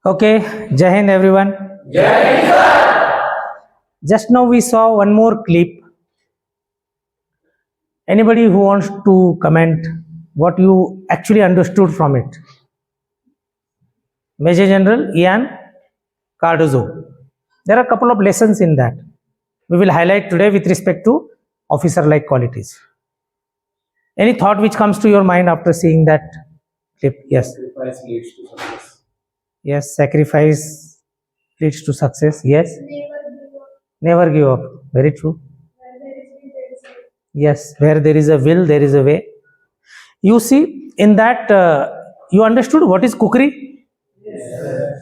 Okay, Jai Hind everyone. Jai Hind, sir. Just now we saw one more clip. Anybody who wants to comment what you actually understood from it? Major General Ian Cardozo. There are a couple of lessons in that we will highlight today with respect to officer-like qualities. Any thought which comes to your mind after seeing that clip? Yes. Sacrifice leads to success. Yes, sacrifice leads to success. Yes. Never give up. Very true. Yes, where there is a will, there is a way. You see, in that, you understood what is kukri? Yes.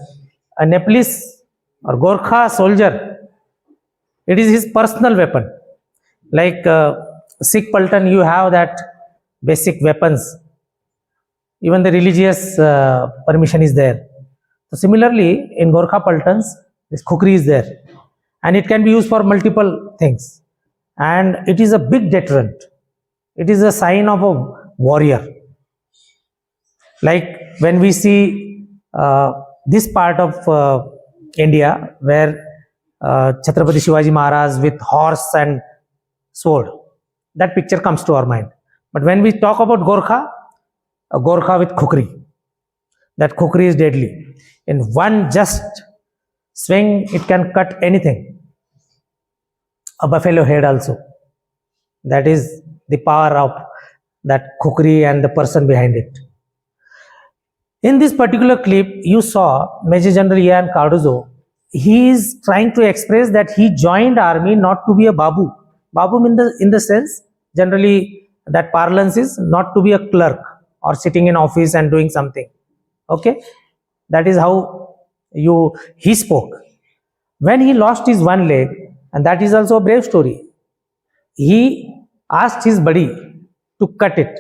A Nepalese or Gorkha soldier, it is his personal weapon. Like Sikh Paltan, you have that basic weapons. Even the religious permission is there. So similarly, in Gorkha Paltans, this kukri is there. And it can be used for multiple things. And it is a big deterrent. It is a sign of a warrior. Like when we see this part of India, where Chhatrapati Shivaji Maharaj with horse and sword, that picture comes to our mind. But when we talk about Gorkha, a Gorkha with khukri, that khukri is deadly. In one just swing, it can cut anything. A buffalo head also. That is the power of that khukri and the person behind it. In this particular clip, you saw Major General Ian Cardozo. He is trying to express that he joined army not to be a babu. Babu in the sense, generally that parlance is not to be a clerk or sitting in office and doing something. Okay, that is how he spoke. When he lost his one leg, and that is also a brave story, he asked his buddy to cut it,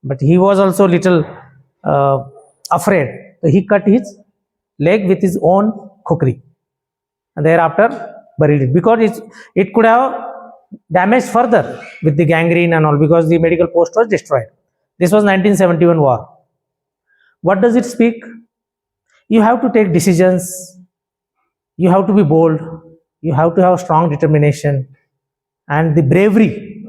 but he was also little afraid. So he cut his leg with his own khukri and thereafter buried it, because it could have damaged further with the gangrene and all, because the medical post was destroyed. This was 1971 war. What does it speak? You have to take decisions, you have to be bold, you have to have strong determination, and the bravery,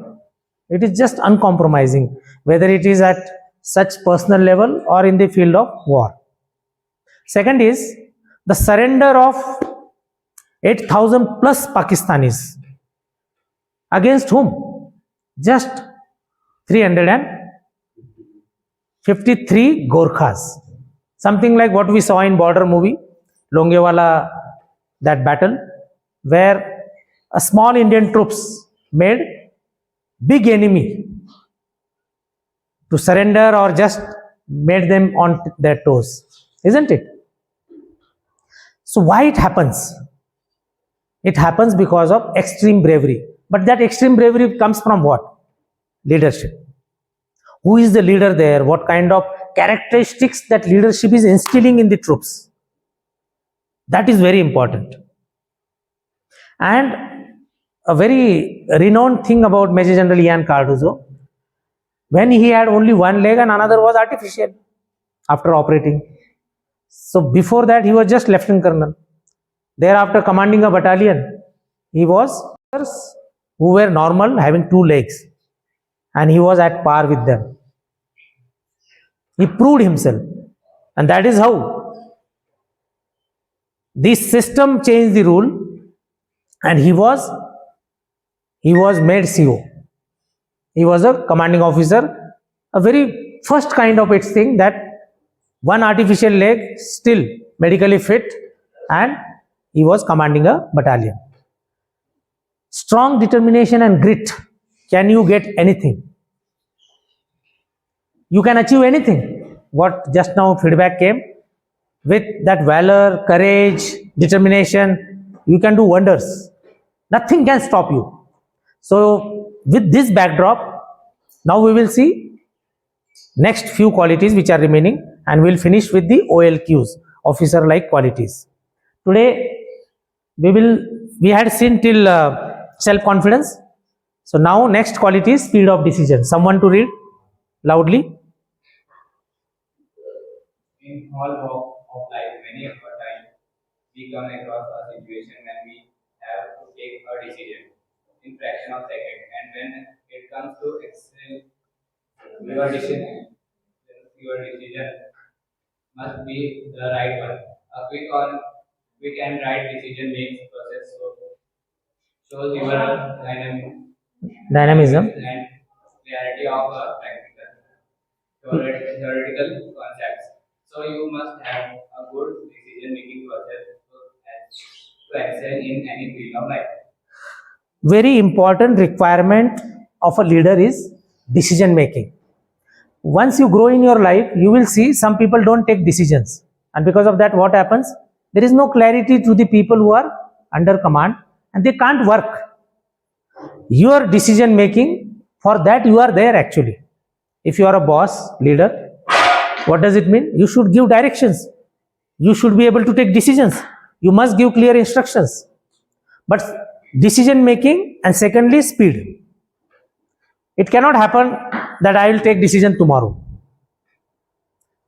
it is just uncompromising, whether it is at such personal level or in the field of war. Second is the surrender of 8,000 plus Pakistanis. Against whom? Just 353 Gorkhas. Something like what we saw in border movie, Longewala, that battle, where a small Indian troops made big enemy to surrender or just made them on their toes, isn't it? So why it happens? It happens because of extreme bravery. But that extreme bravery comes from what? Leadership. Who is the leader there? What kind of characteristics that leadership is instilling in the troops? That is very important. And a very renowned thing about Major General Ian Cardozo, when he had only one leg and another was artificial after operating. So before that, he was just Lieutenant Colonel. Thereafter, commanding a battalion, he was who were normal, having two legs, and he was at par with them. He proved himself, and that is how this system changed the rule, and he was made CO. He was a commanding officer, a very first kind of its thing, that one artificial leg, still medically fit, and he was commanding a battalion. Strong determination and grit. Can you get anything? You can achieve anything. What just now feedback came, with that valor, courage, determination, you can do wonders. Nothing can stop you. So with this backdrop, now we will see next few qualities which are remaining, and we will finish with the OLQs, officer-like qualities. Today we had seen till self-confidence. So now next quality is speed of decision. Someone to read loudly. In all walks of life, many of our time we come across a situation when we have to take a decision in fraction of second, and when it comes to your decision, your decision must be the right one. A quick and right decision makes process shows your Dynamism. and clarity of theoretical concepts. So you must have a good decision making process to excel in any field of life. Very important requirement of a leader is decision making. Once you grow in your life, you will see some people don't take decisions, and because of that, what happens? There is no clarity to the people who are under command, and they can't work. Your decision making, for that you are there actually. If you are a boss leader, what does it mean? You should give directions, you should be able to take decisions, you must give clear instructions. But decision making, and secondly speed, it cannot happen that I will take decision tomorrow.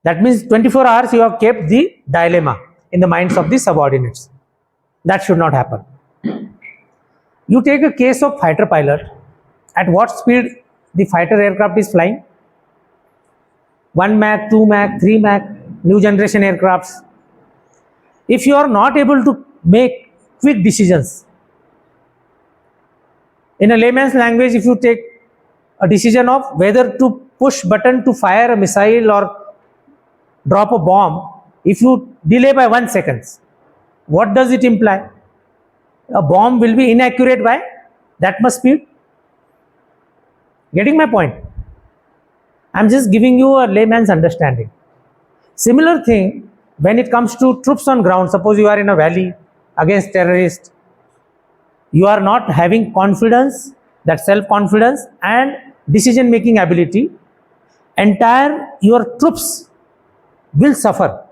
That means 24 hours you have kept the dilemma in the minds of the subordinates. That should not happen. You take a case of fighter pilot. At what speed the fighter aircraft is flying? 1 Mach, 2 Mach, 3 Mach, new generation aircrafts. If you are not able to make quick decisions, in a layman's language, if you take a decision of whether to push button to fire a missile or drop a bomb, if you delay by 1 second, what does it imply? A bomb will be inaccurate by that much speed. Getting my point? I'm just giving you a layman's understanding. Similar thing when it comes to troops on ground. Suppose you are in a valley against terrorists, you are not having confidence, that self-confidence and decision making ability, entire your troops will suffer.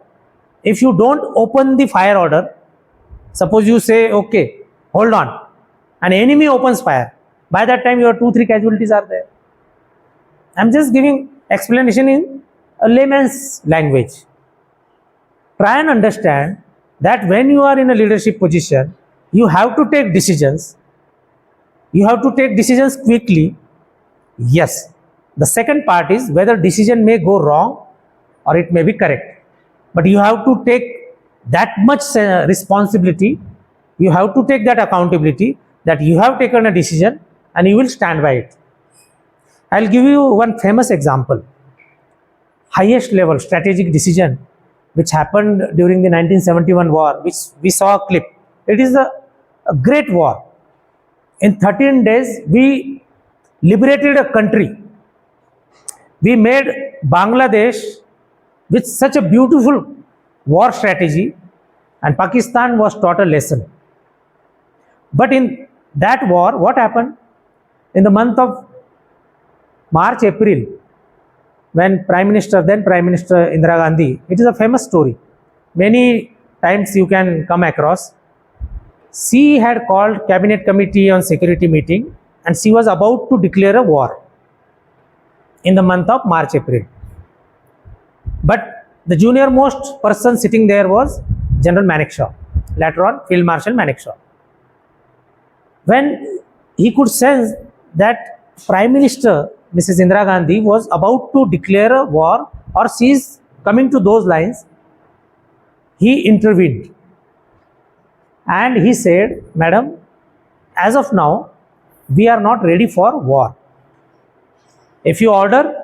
If you don't open the fire order, suppose you say, okay, hold on, an enemy opens fire, by that time your 2-3 casualties are there. I'm just giving explanation in a layman's language. Try and understand that when you are in a leadership position, you have to take decisions. You have to take decisions quickly. Yes. The second part is whether decision may go wrong or it may be correct. But you have to take that much responsibility. You have to take that accountability that you have taken a decision and you will stand by it. I'll give you one famous example. Highest level strategic decision which happened during the 1971 war, which we saw a clip. It is a great war. In 13 days, we liberated a country. We made Bangladesh with such a beautiful war strategy, and Pakistan was taught a lesson. But in that war, what happened? In the month of March, April, when then Prime Minister Indira Gandhi, it is a famous story. Many times you can come across. She had called Cabinet Committee on Security meeting and she was about to declare a war in the month of March, April. But the junior most person sitting there was General Manekshaw, later on Field Marshal Manekshaw. When he could sense that Prime Minister Mrs. Indira Gandhi was about to declare a war or she is coming to those lines, he intervened and he said, Madam, as of now, we are not ready for war. If you order,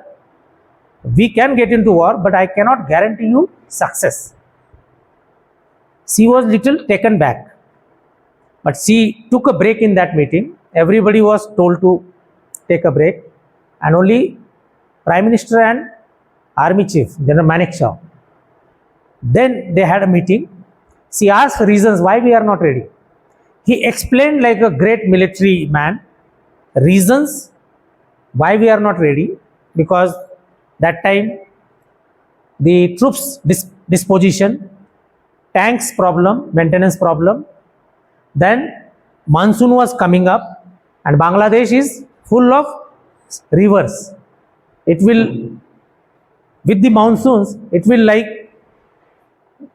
we can get into war, but I cannot guarantee you success. She was little taken back, but she took a break in that meeting. Everybody was told to take a break, and only Prime Minister and Army Chief, General Manekshaw, then they had a meeting. She asked reasons why we are not ready. He explained like a great military man, reasons why we are not ready, because that time the troops disposition, tanks problem, maintenance problem, then monsoon was coming up and Bangladesh is full of rivers. It will, with the monsoons, it will like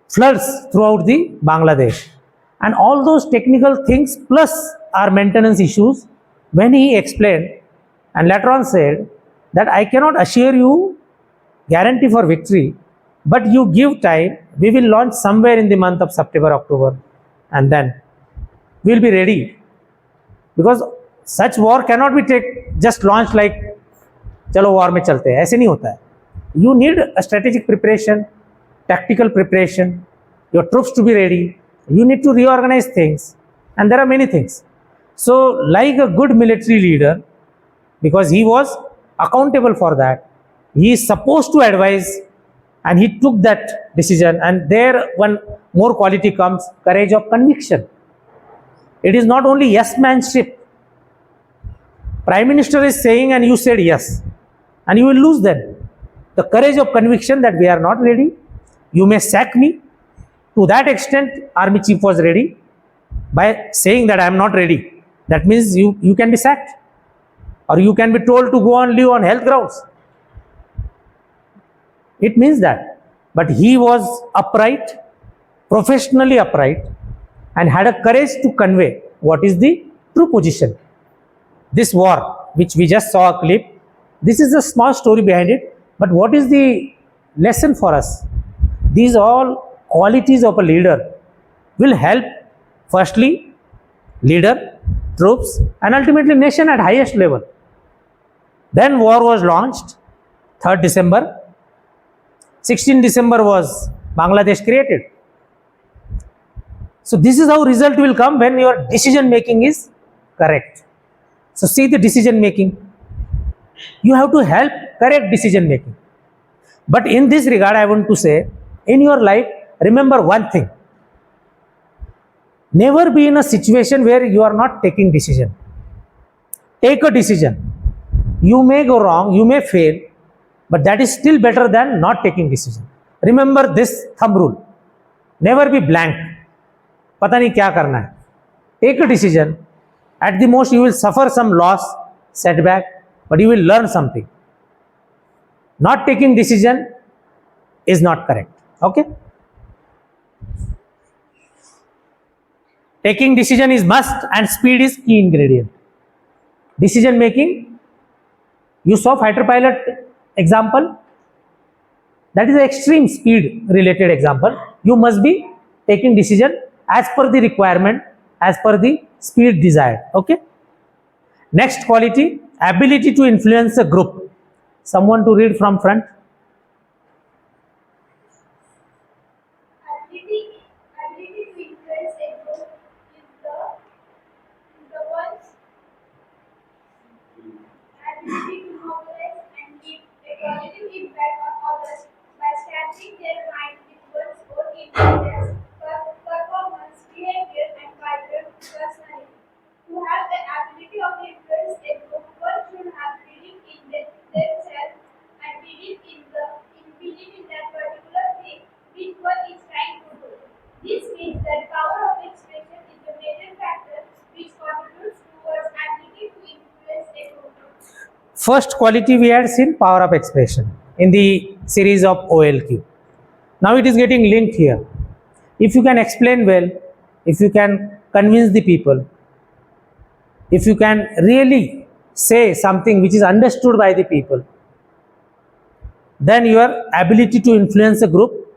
floods throughout the Bangladesh. And all those technical things plus our maintenance issues, when he explained and later on said that I cannot assure you guarantee for victory, but you give time, we will launch somewhere in the month of September, October, and then we will be ready. Because such war cannot be just launched like चलो war में चलते हैं, ऐसे नहीं होता है. You need a strategic preparation, tactical preparation, your troops to be ready, you need to reorganize things, and there are many things. So like a good military leader, because he was accountable for that, he is supposed to advise, and he took that decision. And there one more quality comes, courage of conviction. It is not only yes manship. Prime Minister is saying and you said yes, and you will lose then. The courage of conviction that we are not ready, you may sack me. To that extent, army chief was ready by saying that I am not ready. That means you can be sacked, or you can be told to go on leave on health grounds. It means that. But he was upright, professionally upright, and had a courage to convey what is the true position. This war, which we just saw a clip, this is a small story behind it, but what is the lesson for us? These all qualities of a leader will help, firstly, leader, troops, and ultimately nation at highest level. Then war was launched, 3rd December. 16 December was Bangladesh created. So this is how result will come when your decision making is correct. So see the decision making. You have to help correct decision making. But in this regard, I want to say, in your life, remember one thing. Never be in a situation where you are not taking decision. Take a decision. You may go wrong, you may fail, but that is still better than not taking decision. Remember this thumb rule. Never be blank. पता नहीं क्या करना है. Take a decision. At the most, you will suffer some loss, setback, but you will learn something. Not taking decision is not correct. Okay? Taking decision is must, and speed is key ingredient. Decision making, you saw fighter pilot example. That is an extreme speed related example. You must be taking decision as per the requirement, as per the speed desired. Okay? Next quality, ability to influence a group. Someone to read from front. Ability to influence a group is the one's ability to mobilize and keep a positive impact on others by establishing their mind with one's own intelligence, performance, behavior, and vibrant personality. To have the ability of influence a group, one should have belief in themselves and belief in that particular thing which one is trying to do. This means that power of expression is the major factor which contributes towards ability to influence a group. First quality we had seen, power of expression in the series of OLQ. Now it is getting linked here. If you can explain well, if you can convince the people, if you can really say something which is understood by the people, then your ability to influence a group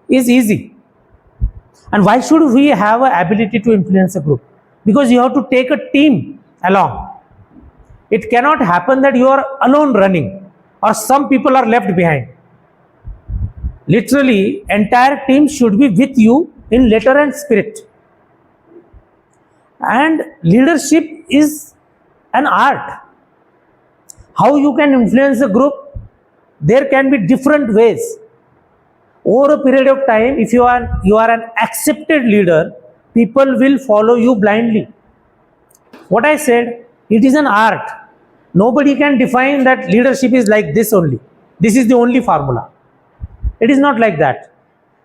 is easy. And why should we have an ability to influence a group? Because you have to take a team along. It cannot happen that you are alone running or some people are left behind. Literally, entire team should be with you in letter and spirit. And leadership is an art. How you can influence a group? There can be different ways. Over a period of time, if you are an accepted leader, people will follow you blindly. What I said, it is an art. Nobody can define that leadership is like this only. This is the only formula. It is not like that.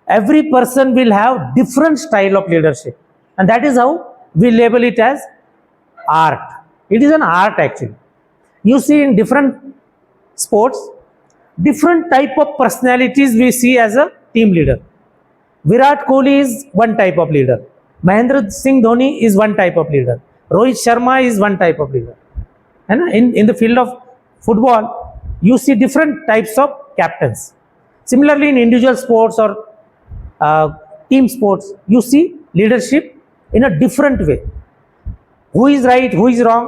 Every person will have different style of leadership, and that is how we label it as art. It is an art actually. You see in different sports, different type of personalities we see as a team leader. Virat Kohli is one type of leader. Mahendra Singh Dhoni is one type of leader. Rohit Sharma is one type of leader. And in the field of football, you see different types of captains. Similarly, in individual sports or team sports, you see leadership in a different way. Who is right, who is wrong,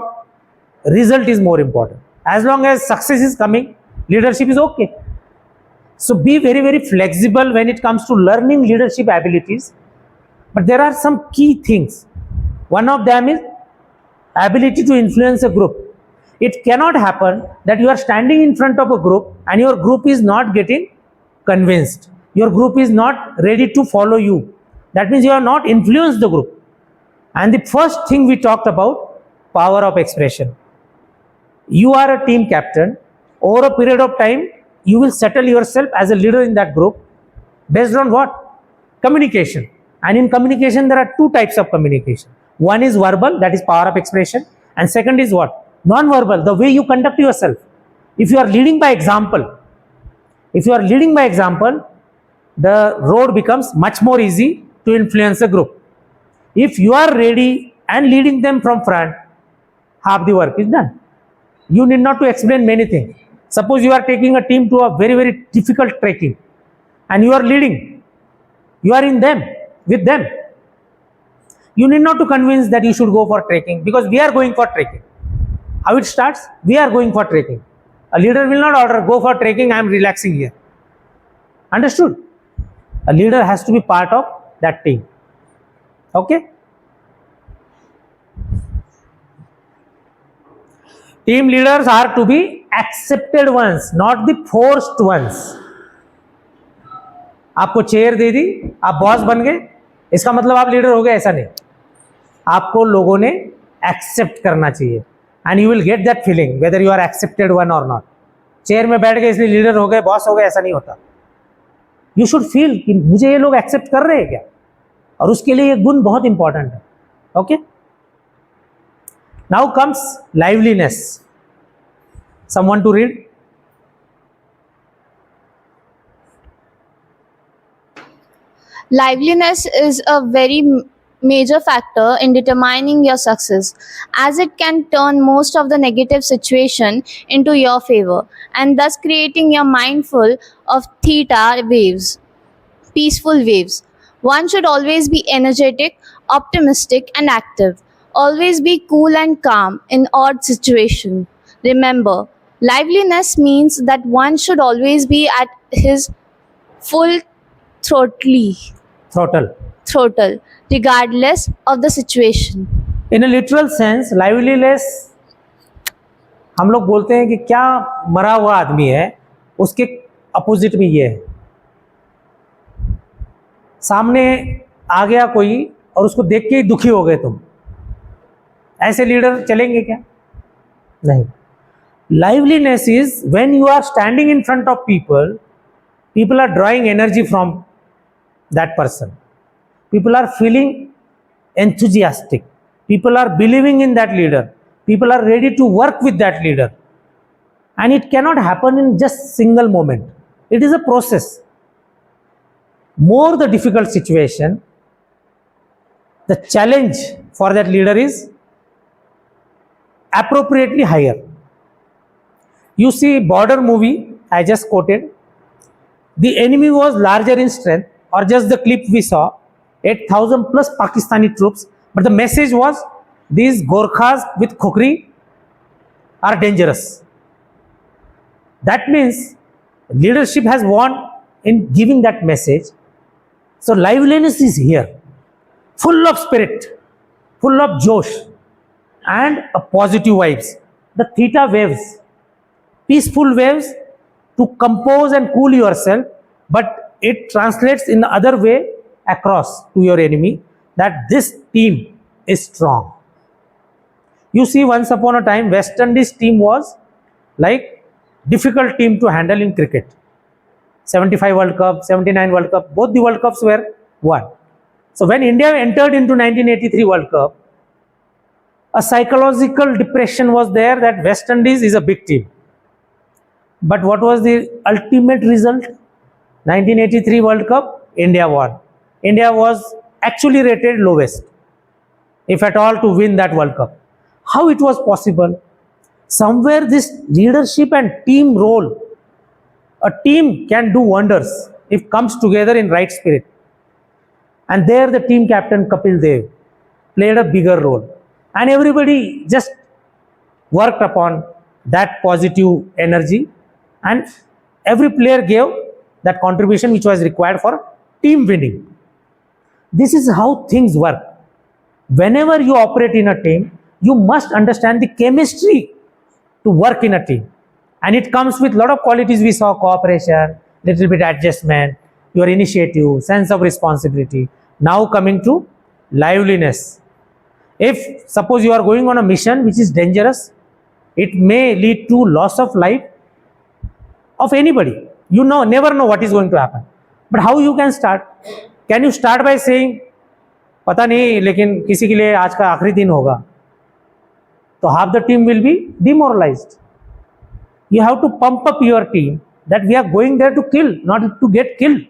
result is more important. As long as success is coming, leadership is okay. So be very, very flexible when it comes to learning leadership abilities. But there are some key things. One of them is ability to influence a group. It cannot happen that you are standing in front of a group and your group is not getting convinced. Your group is not ready to follow you. That means you have not influenced the group. And the first thing we talked about, power of expression. You are a team captain. Over a period of time, you will settle yourself as a leader in that group based on what? Communication. And in communication, there are two types of communication. One is verbal, that is power of expression. And second is what? Non-verbal, the way you conduct yourself. If you are leading by example, the road becomes much more easy to influence a group. If you are ready and leading them from front, half the work is done. You need not to explain many things. Suppose you are taking a team to a very, very difficult trekking and you are leading. You are in them, with them. You need not to convince that you should go for trekking because we are going for trekking. How it starts? We are going for trekking. A leader will not order, go for trekking, I am relaxing here. Understood? A leader has to be part of that team. Okay? Team leaders are to be accepted ones, not the forced ones. आपको chair दे दी, आप boss बन गए, इसका मतलब आप leader हो गए, ऐसा नहीं. आपको लोगों ने एक्सेप्ट करना चाहिए and you will get that feeling whether you are accepted one और नॉट. चेयर में बैठ गए इसलिए लीडर हो गए, बॉस हो गए, ऐसा नहीं होता. यू शुड फील कि मुझे ये लोग एक्सेप्ट कर रहे हैं क्या, और उसके लिए ये गुण बहुत इंपॉर्टेंट है. Okay, now comes liveliness. Someone to read. Liveliness is a very major factor in determining your success, as it can turn most of the negative situation into your favor, and thus creating your mind full of theta waves, peaceful waves. One should always be energetic, optimistic, and active. Always be cool and calm in odd situation. Remember, liveliness means that one should always be at his full throttle, regardless of the situation. In a literal sense liveliness, हम लोग बोलते हैं कि क्या मरा हुआ आदमी है, उसके अपोजिट में ये है. सामने आ गया कोई और उसको देख के ही दुखी हो गए तुम, ऐसे लीडर चलेंगे क्या? नहीं. Liveliness is when you are standing in front of people, people are drawing energy from that person. People are feeling enthusiastic. People are believing in that leader. People are ready to work with that leader. And it cannot happen in just single moment. It is a process. More the difficult situation, the challenge for that leader is appropriately higher. You see border movie I just quoted. The enemy was larger in strength, or just the clip we saw, 8,000 plus Pakistani troops, but the message was these Gorkhas with khokri are dangerous. That means leadership has won in giving that message. So liveliness is here, full of spirit, full of josh, and a positive vibes. The theta waves, peaceful waves, to compose and cool yourself, but it translates in the other way across to your enemy that this team is strong. You see, once upon a time, West Indies team was like difficult team to handle in cricket. 75 World Cup, 79 World Cup, both the World Cups were won. So when India entered into 1983 World Cup, a psychological depression was there that West Indies is a big team. But what was the ultimate result? 1983 World Cup, India won. India was actually rated lowest, if at all, to win that World Cup. How it was possible? Somewhere this leadership and team role, a team can do wonders if comes together in right spirit. And there the team captain Kapil Dev played a bigger role. And everybody just worked upon that positive energy, and every player gave that contribution which was required for team winning. This is how things work. Whenever you operate in a team, you must understand the chemistry to work in a team. And it comes with a lot of qualities we saw: cooperation, little bit adjustment, your initiative, sense of responsibility. Now coming to liveliness. If suppose you are going on a mission which is dangerous, it may lead to loss of life of anybody. You know, never know what is going to happen. But how you can start? Can you start by saying, पता नहीं लेकिन किसी के लिए आज का आखिरी दिन होगा, तो half the team will be demoralized. You have to pump up your team that we are going there to kill, not to get killed.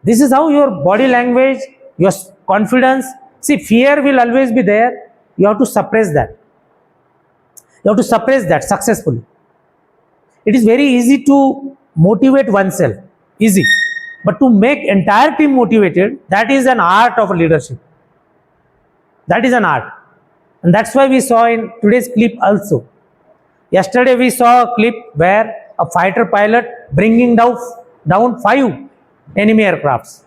This is how your body language, your confidence. See, fear will always be there. You have to suppress that. You have to suppress that successfully. It is very easy to motivate oneself, easy. But to make entire team motivated, that is an art of leadership. That is an art. And that's why we saw in today's clip also. Yesterday we saw a clip where a fighter pilot bringing down 5 enemy aircrafts.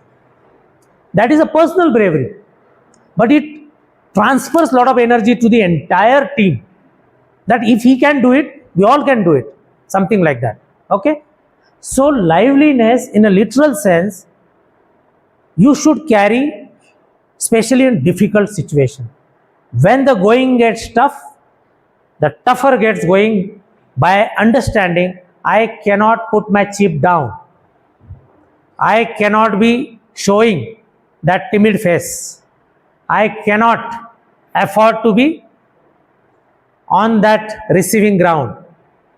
That is a personal bravery. But it transfers a lot of energy to the entire team. That if he can do it, we all can do it. Something like that. Okay? So liveliness in a literal sense, you should carry, especially in difficult situation. When the going gets tough, the tougher gets going by understanding I cannot put my chip down. I cannot be showing that timid face. I cannot afford to be on that receiving ground.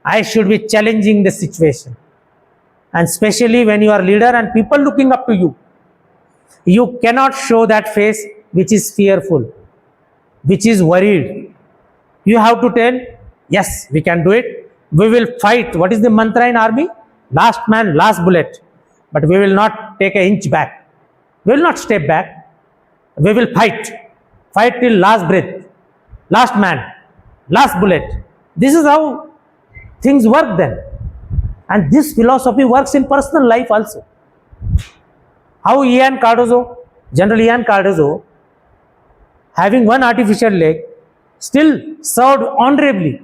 I should be challenging the situation. And especially when you are leader and people looking up to you, you cannot show that face which is fearful, which is worried. You have to tell, yes, we can do it. We will fight. What is the mantra in army? Last man, last bullet. But we will not take an inch back. We will not step back. We will fight. Fight till last breath. Last man, last bullet. This is how things work then. And this philosophy works in personal life also. How General Ian Cardozo, having one artificial leg, still served honorably,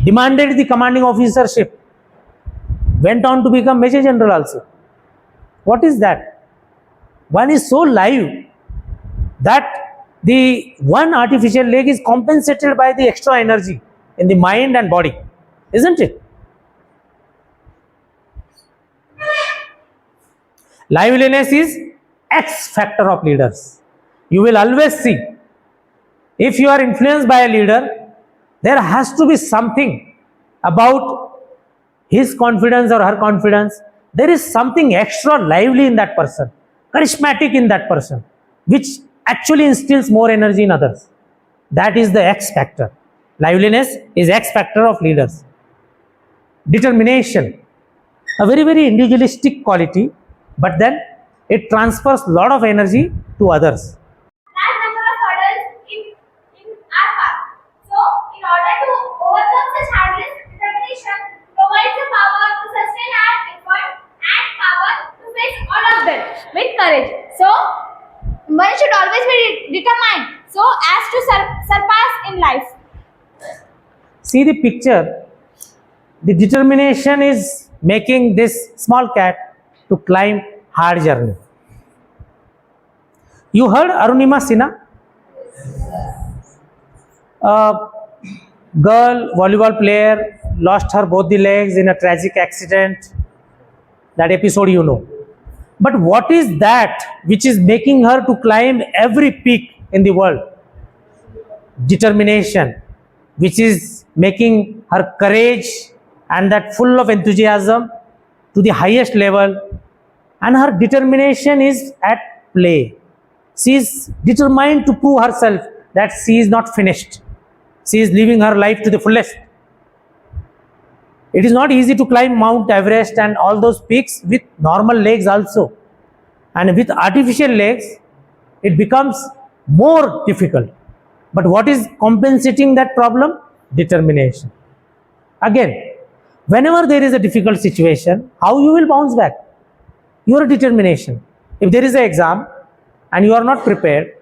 demanded the commanding officership, went on to become Major General also. What is that? One is so live that the one artificial leg is compensated by the extra energy in the mind and body, isn't it? Liveliness is X factor of leaders. You will always see, if you are influenced by a leader, there has to be something about his confidence or her confidence. There is something extra lively in that person, charismatic in that person, which actually instills more energy in others. That is the X factor. Liveliness is X factor of leaders. Determination, a very, very individualistic quality, but then it transfers a lot of energy to others. Large number of hurdles in our path. So, in order to overcome such hurdles, determination provides the power to sustain our effort and power to face all of them with courage. So, one should always be determined so as to surpass in life. See the picture. The determination is making this small cat to climb hard journey. You heard Arunima Sinha? A girl, volleyball player, lost her both the legs in a tragic accident. That episode you know. But what is that which is making her to climb every peak in the world? Determination, which is making her courage and that full of enthusiasm to the highest level. And her determination is at play. She is determined to prove herself that she is not finished. She is living her life to the fullest. It is not easy to climb Mount Everest and all those peaks with normal legs also. And with artificial legs, it becomes more difficult. But what is compensating that problem? Determination. Again, whenever there is a difficult situation, how you will bounce back? Your determination. If there is an exam and you are not prepared,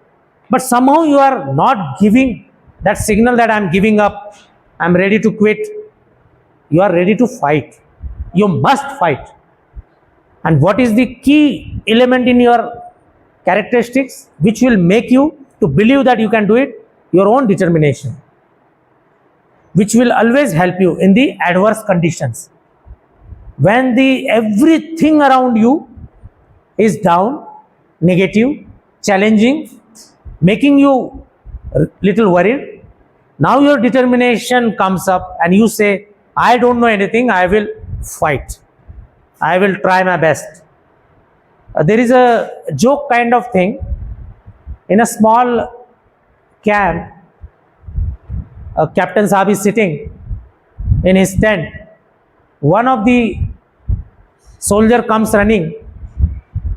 but somehow you are not giving that signal that I am giving up, I am ready to quit, you are ready to fight. You must fight. And what is the key element in your characteristics which will make you to believe that you can do it? Your own determination, which will always help you in the adverse conditions. When the everything around you is down, negative, challenging, making you little worried, now your determination comes up and you say, I don't know anything, I will fight. I will try my best. There is a joke kind of thing. In a small camp, a Captain Saab is sitting in his tent. One of the soldier comes running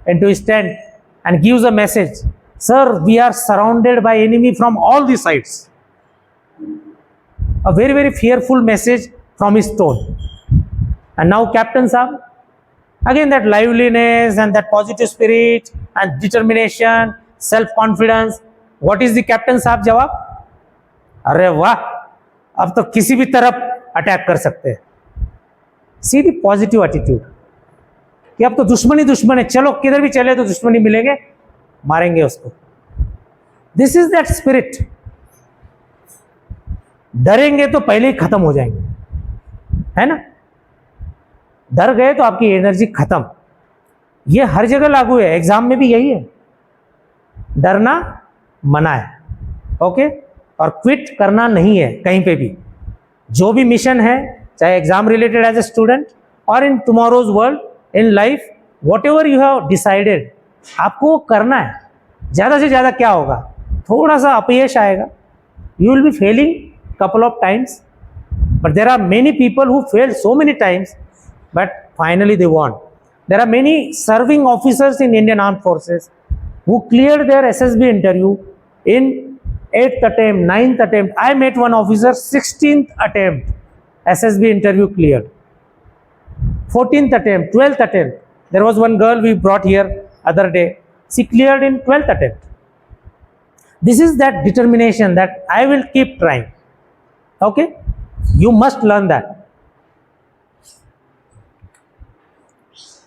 into his tent and gives a message. Sir, we are surrounded by enemy from all the sides. A very, very fearful message from his tone. And now Captain Saab, again that liveliness and that positive spirit and determination, self-confidence. What is the Captain Saab jawab? अरे वाह, अब तो किसी भी तरफ attack कर सकते हैं. सी दी पॉजिटिव एटीट्यूड कि अब तो दुश्मनी दुश्मन है, चलो किधर भी चले तो दुश्मनी मिलेंगे, मारेंगे उसको. This is that spirit. डरेंगे तो पहले ही खत्म हो जाएंगे, है ना. डर गए तो आपकी एनर्जी खत्म. ये हर जगह लागू है, एग्जाम में भी यही है. डरना मना है, ओके. और क्विट करना नहीं है कहीं पे भी. जो भी मिशन है, चाहे exam related as a student और in tomorrow's world, in life, whatever you have decided, आपको करना है. ज़्यादा से ज़्यादा क्या होगा? थोड़ा सा अपयश आएगा. You will be failing couple of times, but there are many people who failed so many times, but finally they won. There are many serving officers in Indian Armed Forces who cleared their SSB interview in 8th attempt, 9th attempt. I met one officer, 16th attempt, SSB interview cleared. 14th attempt, 12th attempt. There was one girl we brought here other day. She cleared in 12th attempt. This is that determination that I will keep trying. Okay, you must learn that.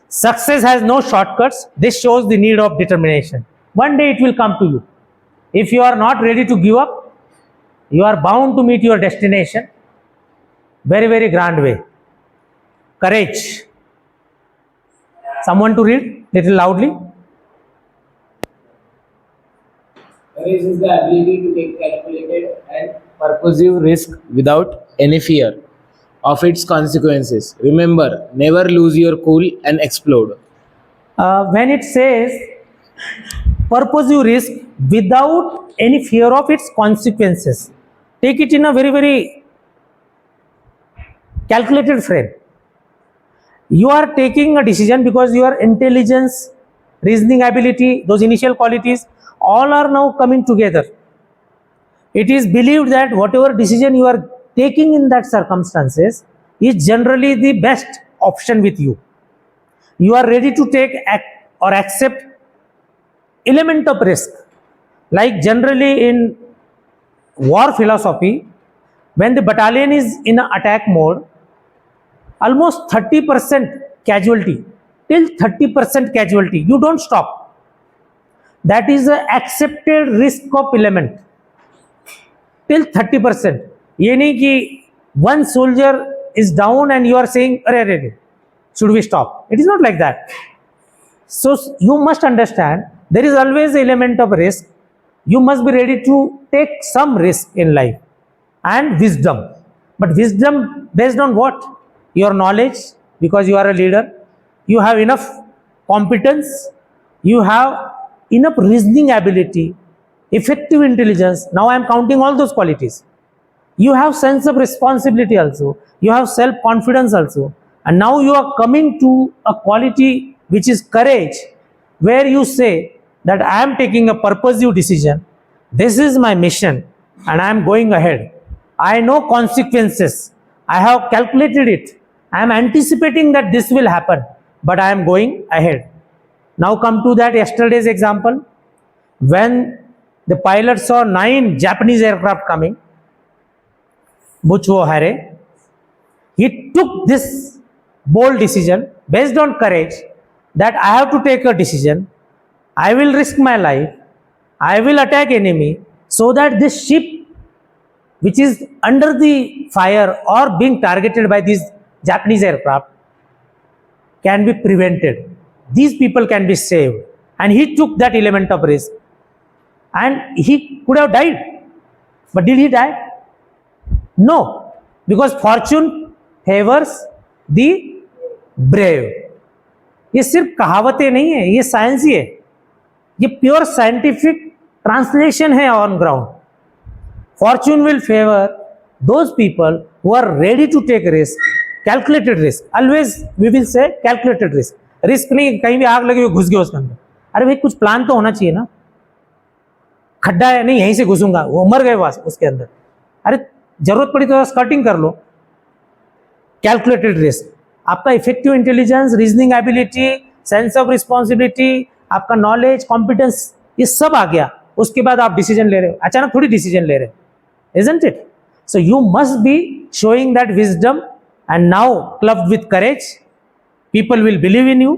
Success has no shortcuts. This shows the need of determination. One day it will come to you. If you are not ready to give up, you are bound to meet your destination very, very grand way. Courage. Someone to read little loudly. Courage is the ability to take calculated and purposive risk without any fear of its consequences. Remember, never lose your cool and explode. When it says purposive risk without any fear of its consequences, take it in a very, very calculated frame. You are taking a decision because your intelligence, reasoning ability, those initial qualities, all are now coming together. It is believed that whatever decision you are taking in that circumstances is generally the best option with you. You are ready to take or accept element of risk. Like generally in war philosophy, when the battalion is in an attack mode, almost 30% casualty, till 30% casualty, you don't stop. That is an accepted risk of element. Till 30%. ये नहीं कि one soldier is down and you are saying, अरे, should we stop? It is not like that. So you must understand there is always an element of risk. You must be ready to take some risk in life and wisdom. But wisdom based on what? Your knowledge, because you are a leader. You have enough competence. You have enough reasoning ability, effective intelligence. Now I am counting all those qualities. You have sense of responsibility also. You have self-confidence also. And now you are coming to a quality which is courage, where you say that I am taking a purposive decision. This is my mission and I am going ahead. I know consequences. I have calculated it. I am anticipating that this will happen, but I am going ahead. Now come to that yesterday's example. When the pilot saw 9 Japanese aircraft coming, Bucho Hare, he took this bold decision based on courage that I have to take a decision. I will risk my life. I will attack enemy so that this ship which is under the fire or being targeted by these Japanese aircraft can be prevented. These people can be saved. And he took that element of risk. And he could have died. But did he die? No. Because fortune favors the brave. ये सिर्फ कहावतें नहीं है, ये science ही है, ये pure scientific translation है on ground. Fortune will favor those people who are ready to take risk, calculated risk. Always we will say calculated risk. Risk नहीं कहीं भी आग लगी हुई घुस गया उसके अंदर. अरे भाई कुछ प्लान तो होना चाहिए ना. खड्डा है नहीं यहीं से घुसूंगा, वो मर गए वास उसके अंदर. अरे जरूरत पड़ी तो स्कर्टिंग कर लो. Calculated risk. आपका effective intelligence, reasoning ability, sense of responsibility, आपका नॉलेज, कॉम्पिटेंस, ये सब आ गया. उसके बाद आप डिसीजन ले रहे हो. अचानक थोड़ी डिसीजन ले रहे हो, isn't it? So you must be showing that wisdom, and now clubbed with courage, people will believe in you,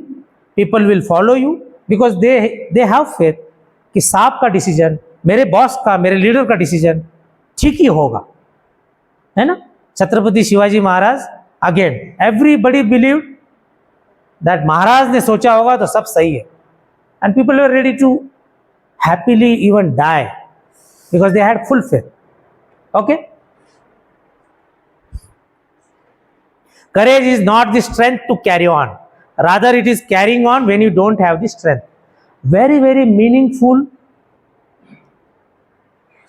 people will follow you, because they have faith कि साहब का डिसीजन, मेरे बॉस का, मेरे लीडर का डिसीजन ठीक ही होगा, है ना. Chhatrapati Shivaji Maharaj, again everybody believed that Maharaj ने सोचा होगा तो सब सही है, and people were ready to happily even die because they had full faith. Okay? Courage is not the strength to carry on. Rather, it is carrying on when you don't have the strength. Very, very meaningful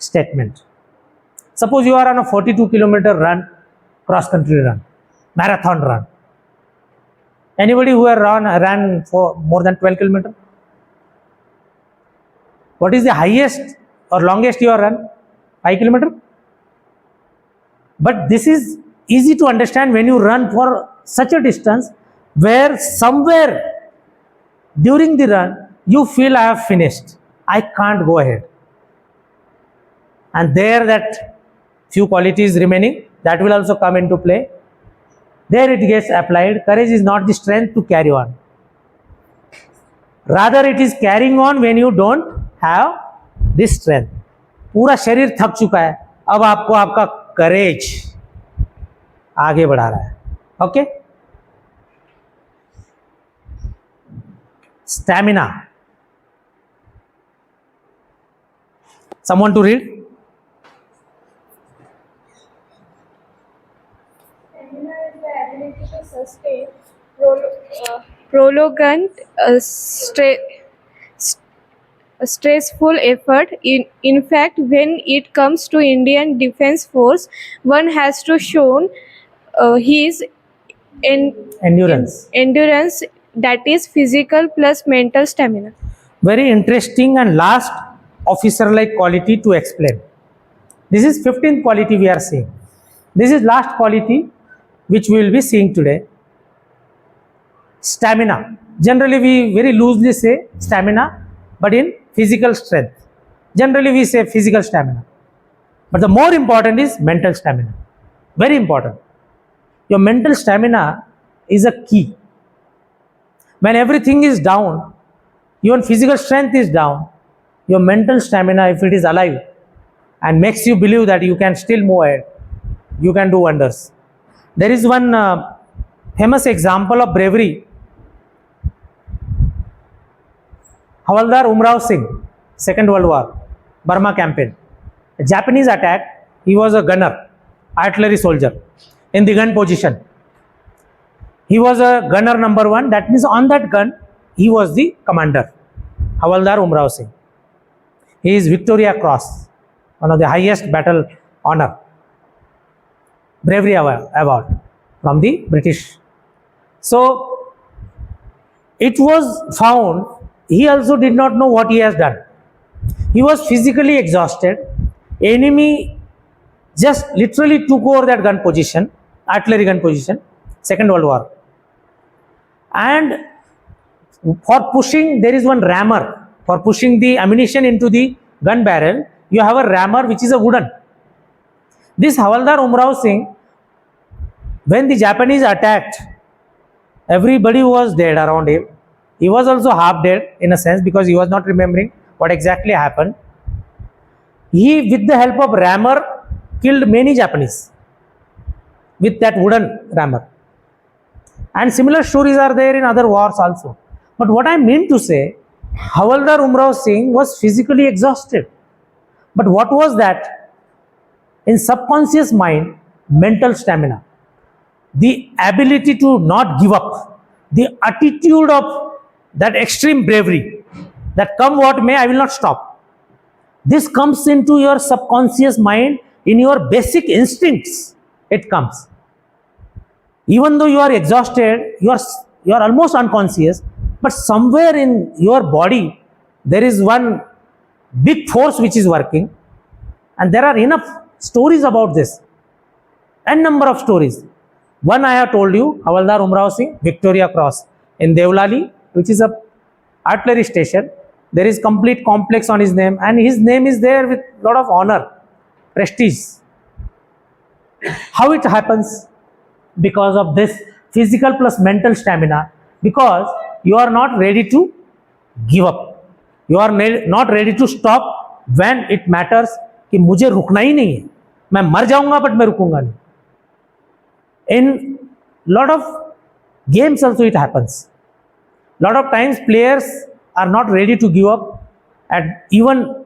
statement. Suppose you are on a 42-kilometer run, cross-country run, marathon run. Anybody who has ran for more than 12 kilometers? What is the highest or longest you have run? 5 kilometers? But this is easy to understand when you run for such a distance where somewhere during the run you feel I have finished, I can't go ahead. And there that few qualities remaining, that will also come into play. There it gets applied. Courage is not the strength to carry on. Rather it is carrying on when you don't have this strength. पूरा शरीर थक चुका है, अब आपको आपका करेज आगे बढ़ा रहा है. Okay. Stamina. Someone to read? Stamina is the ability to sustain prolonged stressful effort. In fact, when it comes to Indian Defence Force, one has to show his endurance, that is physical plus mental stamina. Very interesting and last officer-like quality to explain. This is 15th quality we are seeing. This is last quality which we will be seeing today. Stamina. Generally we very loosely say stamina, but in physical strength. Generally we say physical stamina. But the more important is mental stamina. Very important. Your mental stamina is a key. When everything is down, even physical strength is down, your mental stamina, if it is alive and makes you believe that you can still move ahead, you can do wonders. There is one famous example of bravery. Havaldar Umrao Singh, Second World War, Burma campaign. A Japanese attack, he was a gunner, artillery soldier in the gun position. He was a gunner number 1, that means on that gun, he was the commander. Havaldar Umrao Singh. He is Victoria Cross, one of the highest battle honor, bravery award from the British. So it was found he also did not know what he has done. He was physically exhausted. Enemy just literally took over that gun position, artillery gun position, Second World War. And for pushing, there is one rammer. For pushing the ammunition into the gun barrel, you have a rammer which is a wooden. This Havaldar Umrao Singh, when the Japanese attacked, everybody was dead around him. He was also half dead in a sense because he was not remembering what exactly happened. He, with the help of rammer, killed many Japanese with that wooden rammer. And similar stories are there in other wars also. But what I mean to say, Havaldar Umrao Singh was physically exhausted. But what was that? In subconscious mind, mental stamina, the ability to not give up, the attitude of that extreme bravery, that come what may, I will not stop. This comes into your subconscious mind, in your basic instincts, it comes. Even though you are exhausted, you are almost unconscious, but somewhere in your body, there is one big force which is working, and there are enough stories about this, n number of stories. One I have told you, Havaldar Umrao Singh, Victoria Cross in Devlali, which is a artillery station. There is complete complex on his name, and his name is there with lot of honor, prestige. How it happens? Because of this physical plus mental stamina, because you are not ready to give up. You are not ready to stop when it matters कि मुझे रुकना ही नहीं है, मैं मर जाऊंगा but मैं रुकूंगा नहीं. In lot of games also it happens. Lot of times players are not ready to give up at even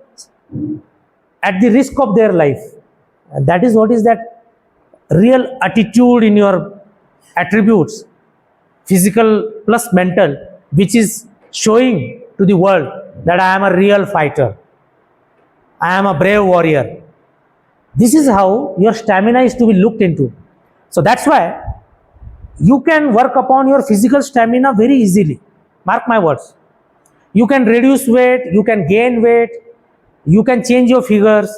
at the risk of their life. And that is what is that real attitude in your attributes, physical plus mental, which is showing to the world that I am a real fighter, I am a brave warrior. This is how your stamina is to be looked into. So that's why you can work upon your physical stamina very easily. Mark my words. You can reduce weight, you can gain weight, you can change your figures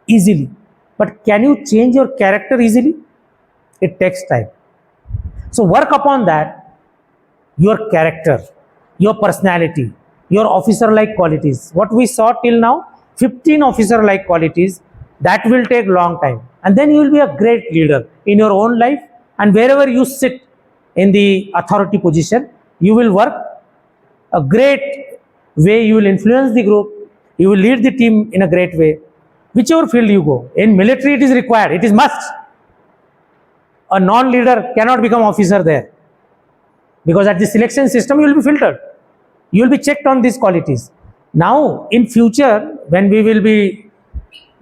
easily. But can you change your character easily? It takes time. So work upon that, your character, your personality, your officer-like qualities. What we saw till now, 15 officer-like qualities, that will take long time. And then you will be a great leader in your own life, and wherever you sit in the authority position, you will work a great way, you will influence the group, you will lead the team in a great way. Whichever field you go, in military it is required, it is must. A non-leader cannot become officer there, because at the selection system you will be filtered. You will be checked on these qualities. Now, in future, when we will be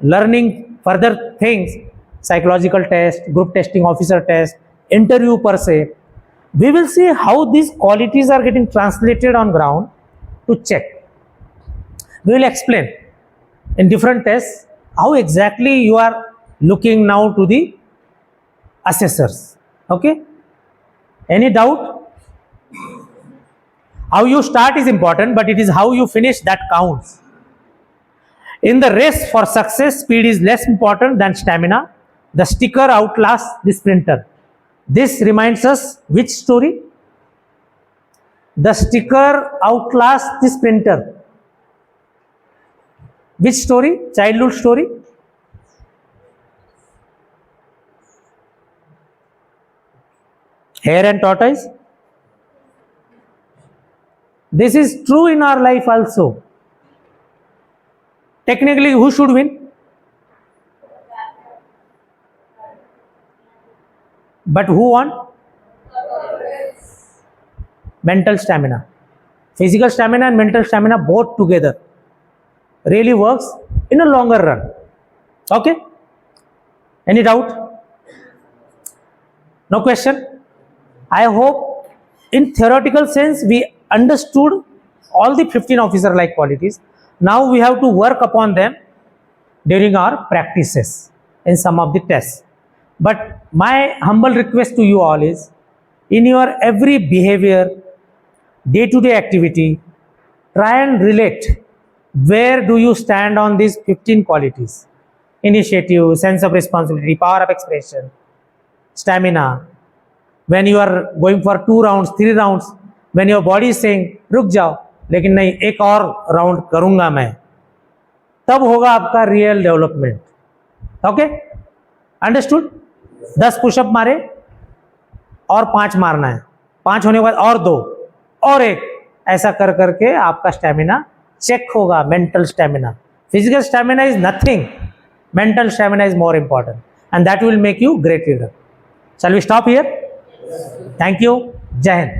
learning further things, psychological test, group testing, officer test, interview per se, we will see how these qualities are getting translated on ground to check. We will explain in different tests how exactly you are looking now to the assessors. Okay? Any doubt? How you start is important, but it is how you finish that counts. In the race for success, speed is less important than stamina. The sticker outlasts the sprinter. This reminds us which story? The sticker outlasts the sprinter. Which story? Childhood story? Hare and tortoise? This is true in our life also. Technically, who should win? But who won? Mental stamina. Physical stamina and mental stamina both together really works in a longer run. Okay? Any doubt? No question? I hope in theoretical sense we understood all the 15 officer like qualities. Now we have to work upon them during our practices in some of the tests. But my humble request to you all is, in your every behavior, day-to-day activity, try and relate where do you stand on these 15 qualities: initiative, sense of responsibility, power of expression, stamina. When you are going for 2 rounds, 3 rounds, when your body is saying रुक जाओ, लेकिन नहीं एक और round करूंगा मैं, तब होगा आपका real development. Okay, understood? 10 pushup मारे और 5 मारना है, 5 होने के बाद और 2 और 1, ऐसा कर करके आपका स्टैमिना चेक होगा. Mental stamina, physical stamina is nothing, mental stamina is more important, and that will make you great leader. Shall we stop here? Thank you. Jai Hind.